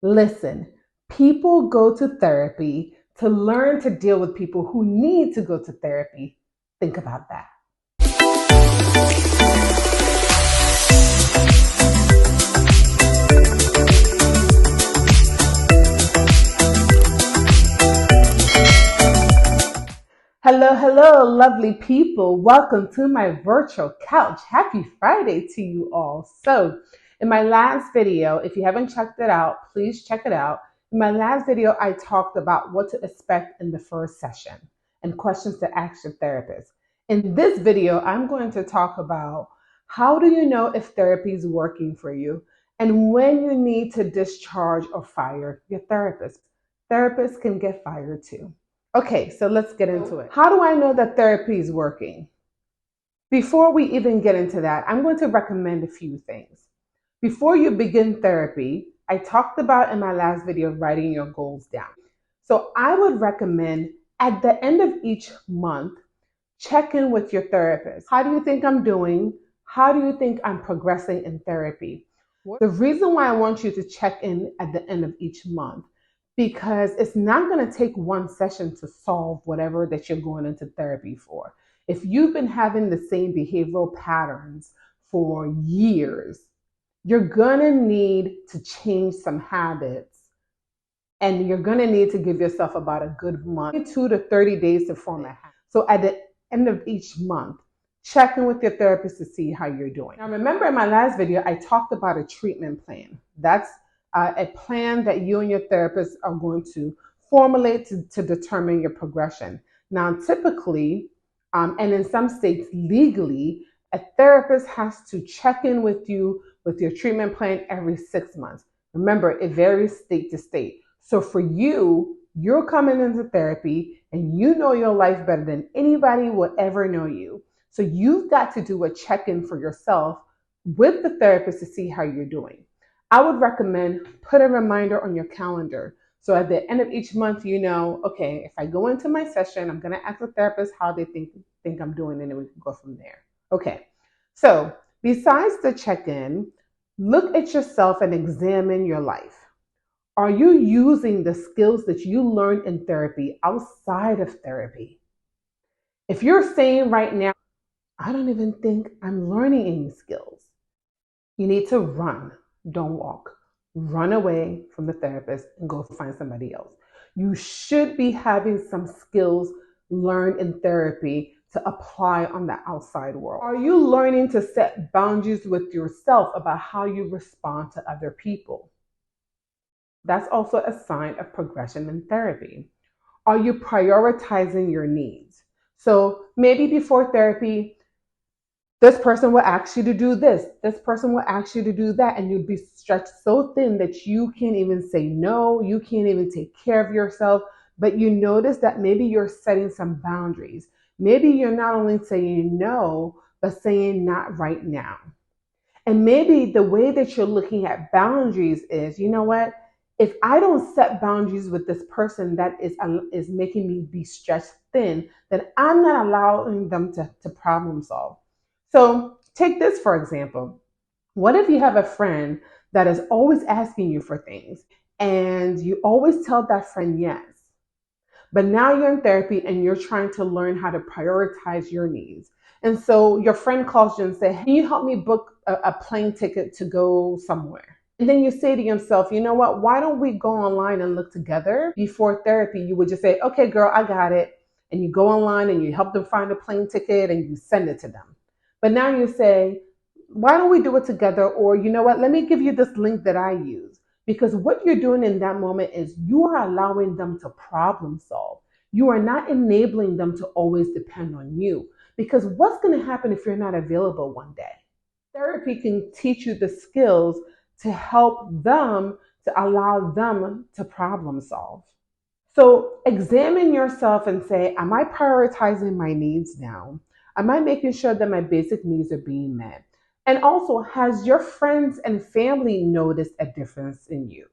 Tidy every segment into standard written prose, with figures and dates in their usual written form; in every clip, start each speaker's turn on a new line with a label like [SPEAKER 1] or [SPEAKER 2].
[SPEAKER 1] Listen, people go to therapy to learn to deal with people who need to go to therapy. Think about that. Hello, hello, lovely people. Welcome to my virtual couch. Happy Friday to you all. So, in my last video, if you haven't checked it out, please check it out. In my last video, I talked about what to expect in the first session and questions to ask your therapist. In this video, I'm going to talk about how do you know if therapy is working for you and when you need to discharge or fire your therapist. Therapists can get fired too. Okay, so let's get into it. How do I know that therapy is working? Before we even get into that, I'm going to recommend a few things. Before you begin therapy, I talked about in my last video writing your goals down. So I would recommend at the end of each month, check in with your therapist. How do you think I'm doing? How do you think I'm progressing in therapy? The reason why I want you to check in at the end of each month, because it's not going to take one session to solve whatever that you're going into therapy for. If you've been having the same behavioral patterns for years, you're going to need to change some habits, and you're going to need to give yourself about a good month, 2 to 30 days to form a habit. So at the end of each month, check in with your therapist to see how you're doing. Now, remember in my last video, I talked about a treatment plan. That's a plan that you and your therapist are going to formulate to determine your progression. Now, typically, and in some states legally, a therapist has to check in with you with your treatment plan every 6 months. Remember, it varies state to state. So for you, you're coming into therapy and you know your life better than anybody will ever know you. So you've got to do a check-in for yourself with the therapist to see how you're doing. I would recommend put a reminder on your calendar. So at the end of each month, you know, okay, if I go into my session, I'm going to ask the therapist how they think I'm doing, and then we can go from there. Okay. So besides the check-in, look at yourself and examine your life. Are you using the skills that you learned in therapy outside of therapy? If you're saying right now, I don't even think I'm learning any skills, you need to run. Don't walk. Run away from the therapist and go find somebody else. You should be having some skills learned in therapy to apply on the outside world. Are you learning to set boundaries with yourself about how you respond to other people? That's also a sign of progression in therapy. Are you prioritizing your needs? So maybe before therapy, this person will ask you to do this person will ask you to do that, and you'd be stretched so thin that you can't even say no, you can't even take care of yourself. But you notice that maybe you're setting some boundaries. Maybe you're not only saying no, but saying not right now. And maybe the way that you're looking at boundaries is, you know what? If I don't set boundaries with this person that is making me be stretched thin, then I'm not allowing them to problem solve. So take this for example. What if you have a friend that is always asking you for things and you always tell that friend yes, but now you're in therapy and you're trying to learn how to prioritize your needs. And so your friend calls you and says, can you help me book a plane ticket to go somewhere? And then you say to yourself, you know what, why don't we go online and look together? Before therapy, you would just say, okay, girl, I got it. And you go online and you help them find a plane ticket and you send it to them. But now you say, why don't we do it together? Or you know what, let me give you this link that I use. Because what you're doing in that moment is you are allowing them to problem solve. You are not enabling them to always depend on you. Because what's going to happen if you're not available one day? Therapy can teach you the skills to help them, to allow them to problem solve. So examine yourself and say, am I prioritizing my needs now? Am I making sure that my basic needs are being met? And also, has your friends and family noticed a difference in you?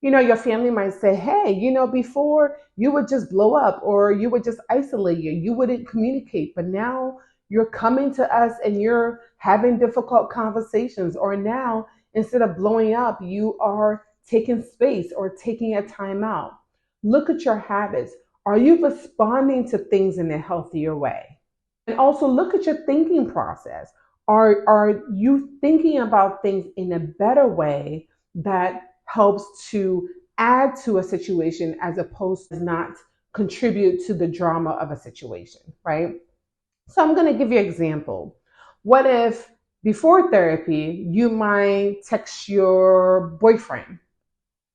[SPEAKER 1] You know, your family might say, hey, you know, before you would just blow up or you would just isolate you wouldn't communicate, but now you're coming to us and you're having difficult conversations. Or now, instead of blowing up, you are taking space or taking a time out. Look at your habits. Are you responding to things in a healthier way? And also look at your thinking process. Are you thinking about things in a better way that helps to add to a situation as opposed to not contribute to the drama of a situation, right? So I'm going to give you an example. What if before therapy, you might text your boyfriend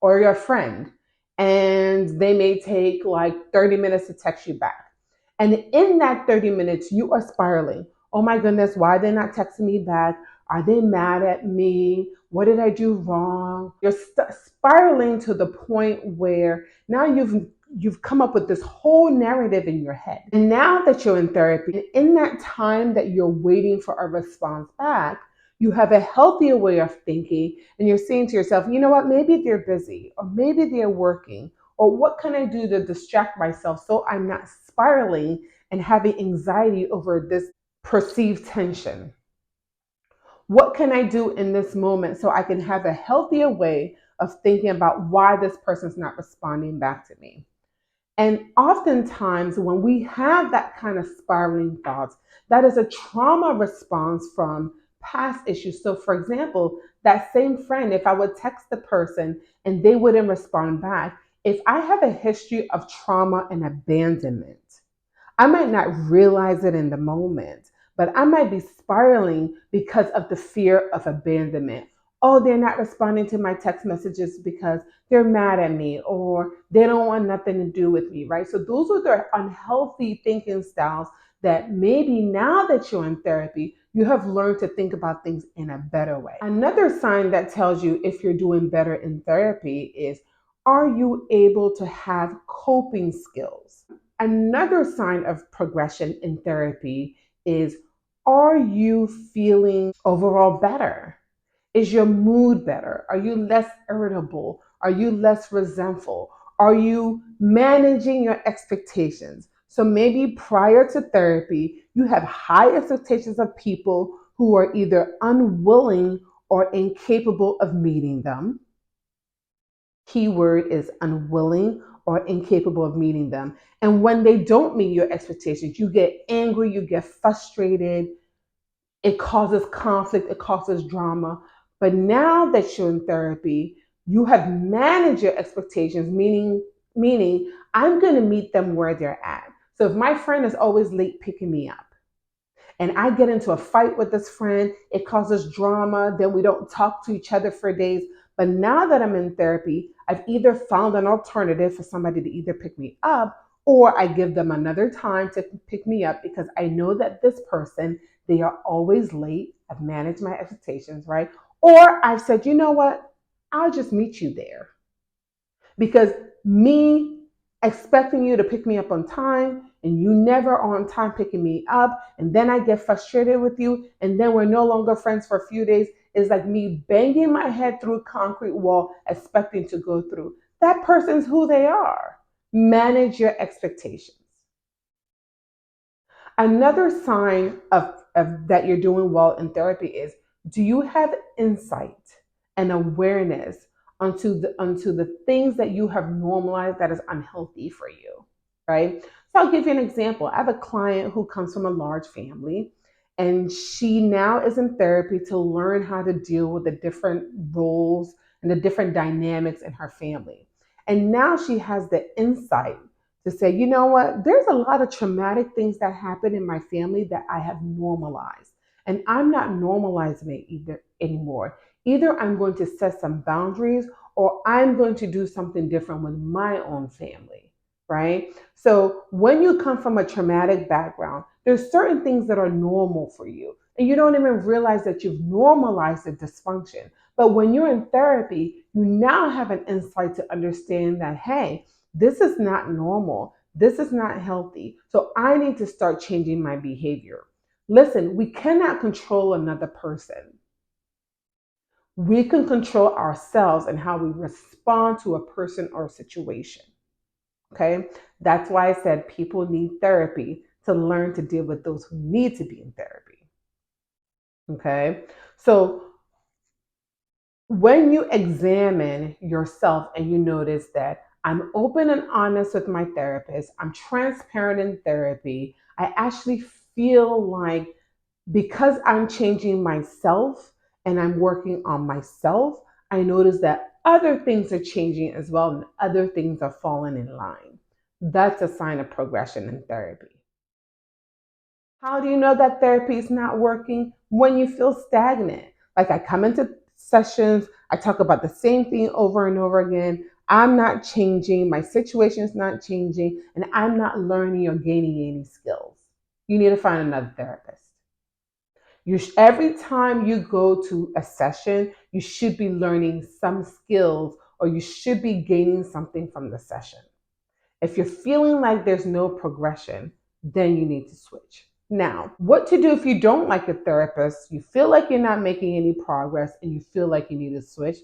[SPEAKER 1] or your friend, and they may take like 30 minutes to text you back. And in that 30 minutes, you are spiraling. Oh my goodness, why are they not texting me back? Are they mad at me? What did I do wrong? You're spiraling to the point where now you've come up with this whole narrative in your head. And now that you're in therapy, in that time that you're waiting for a response back, you have a healthier way of thinking, and you're saying to yourself, you know what, maybe they're busy, or maybe they're working, or what can I do to distract myself so I'm not spiraling and having anxiety over this perceived tension? What can I do in this moment so I can have a healthier way of thinking about why this person's not responding back to me? And oftentimes, when we have that kind of spiraling thoughts, that is a trauma response from past issues. So, for example, that same friend, if I would text the person and they wouldn't respond back, if I have a history of trauma and abandonment, I might not realize it in the moment, but I might be spiraling because of the fear of abandonment. Oh, they're not responding to my text messages because they're mad at me or they don't want nothing to do with me, right? So those are the unhealthy thinking styles that maybe now that you're in therapy, you have learned to think about things in a better way. Another sign that tells you if you're doing better in therapy is, are you able to have coping skills? Another sign of progression in therapy is, are you feeling overall better? Is your mood better? Are you less irritable? Are you less resentful? Are you managing your expectations? So maybe prior to therapy, you have high expectations of people who are either unwilling or incapable of meeting them. Keyword is unwilling or incapable of meeting them. And when they don't meet your expectations, you get angry, you get frustrated, it causes conflict, it causes drama. But now that you're in therapy, you have managed your expectations, meaning I'm going to meet them where they're at. So if my friend is always late picking me up, and I get into a fight with this friend, it causes drama, then we don't talk to each other for days. But now that I'm in therapy, I've either found an alternative for somebody to either pick me up, or I give them another time to pick me up because I know that this person, they are always late. I've managed my expectations, right? Or I've said, you know what? I'll just meet you there. Because me expecting you to pick me up on time and you never are on time picking me up, and then I get frustrated with you, and then we're no longer friends for a few days, is like me banging my head through a concrete wall expecting to go through. That person's who they are. Manage your expectations. Another sign of that you're doing well in therapy is, do you have insight and awareness onto the things that you have normalized that is unhealthy for you, right? So I'll give you an example. I have a client who comes from a large family, and she now is in therapy to learn how to deal with the different roles and the different dynamics in her family. And now she has the insight to say, you know what, there's a lot of traumatic things that happen in my family that I have normalized. And I'm not normalizing it either anymore. Either I'm going to set some boundaries or I'm going to do something different with my own family, right? So when you come from a traumatic background, there's certain things that are normal for you. And you don't even realize that you've normalized the dysfunction. But when you're in therapy, you now have an insight to understand that, hey, this is not normal. This is not healthy. So I need to start changing my behavior. Listen, we cannot control another person. We can control ourselves and how we respond to a person or a situation. Okay? That's why I said people need therapy to learn to deal with those who need to be in therapy. Okay? So When you examine yourself and you notice that I'm open and honest with my therapist, I'm transparent in therapy, I actually feel like because I'm changing myself and I'm working on myself, I notice that other things are changing as well and other things are falling in line. That's a sign of progression in therapy. How do you know that therapy is not working? When you feel stagnant. Like I come into sessions, I talk about the same thing over and over again. I'm not changing, my situation is not changing, and I'm not learning or gaining any skills. You need to find another therapist. Every time you go to a session, you should be learning some skills or you should be gaining something from the session. If you're feeling like there's no progression, then you need to switch. Now, what to do if you don't like a therapist, you feel like you're not making any progress, and you feel like you need to switch?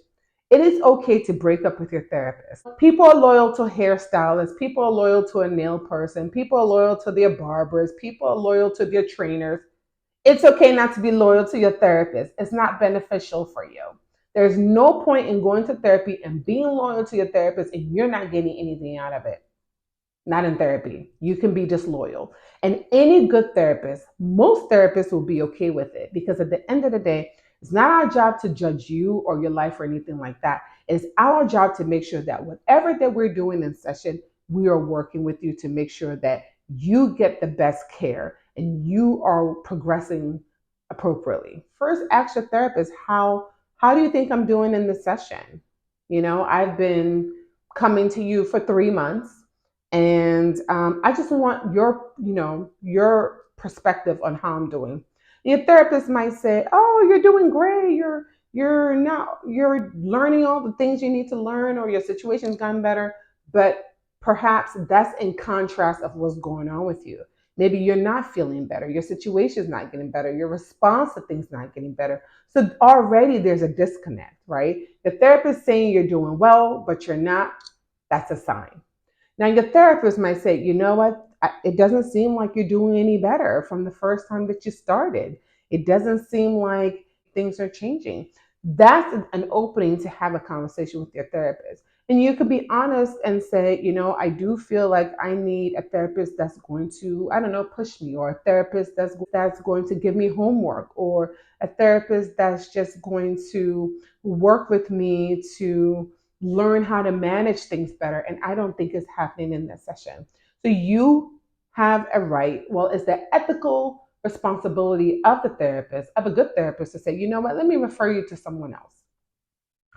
[SPEAKER 1] It is okay to break up with your therapist. People are loyal to hairstylists, people are loyal to a nail person, people are loyal to their barbers, people are loyal to their trainers. It's okay not to be loyal to your therapist. It's not beneficial for you. There's no point in going to therapy and being loyal to your therapist and you're not getting anything out of it. Not in therapy. You can be disloyal. And any good therapist, most therapists will be okay with it because at the end of the day, it's not our job to judge you or your life or anything like that. It's our job to make sure that whatever that we're doing in session, we are working with you to make sure that you get the best care and you are progressing appropriately. First, ask your therapist, how do you think I'm doing in the session? I've been coming to you for 3 months and I just want your perspective on how I'm doing. Your therapist might say, "Oh, you're doing great. You're learning all the things you need to learn, or your situation's gotten better." But perhaps that's in contrast of what's going on with you. Maybe you're not feeling better. Your situation's not getting better. Your response to things not getting better. So already there's a disconnect, right? The therapist saying you're doing well, but you're not. That's a sign. Now, your therapist might say, you know what? It doesn't seem like you're doing any better from the first time that you started. It doesn't seem like things are changing. That's an opening to have a conversation with your therapist. And you could be honest and say, I do feel like I need a therapist that's going to, I don't know, push me, or a therapist that's going to give me homework, or a therapist that's just going to work with me to learn how to manage things better. And I don't think it's happening in this session. So you have a right, well, it's the ethical responsibility of the therapist, of a good therapist, to say, you know what, let me refer you to someone else.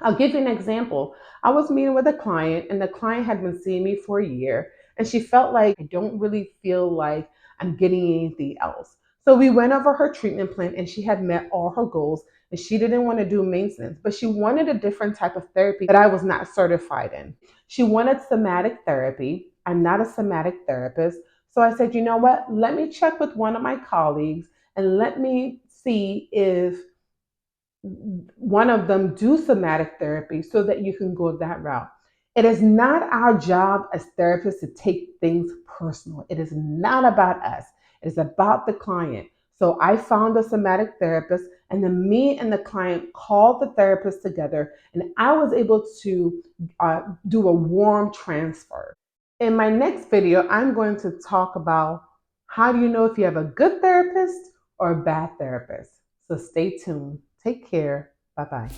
[SPEAKER 1] I'll give you an example. I was meeting with a client, and the client had been seeing me for a year, and she felt like I don't really feel like I'm getting anything else. So we went over her treatment plan, and she had met all her goals, and she didn't want to do maintenance, but she wanted a different type of therapy that I was not certified in. She wanted somatic therapy. I'm not a somatic therapist. So I said, you know what? Let me check with one of my colleagues and let me see if one of them do somatic therapy so that you can go that route. It is not our job as therapists to take things personal. It is not about us. It is about the client. So I found a somatic therapist, and then me and the client called the therapist together, and I was able to do a warm transfer. In my next video, I'm going to talk about how do you know if you have a good therapist or a bad therapist. So stay tuned. Take care. Bye bye.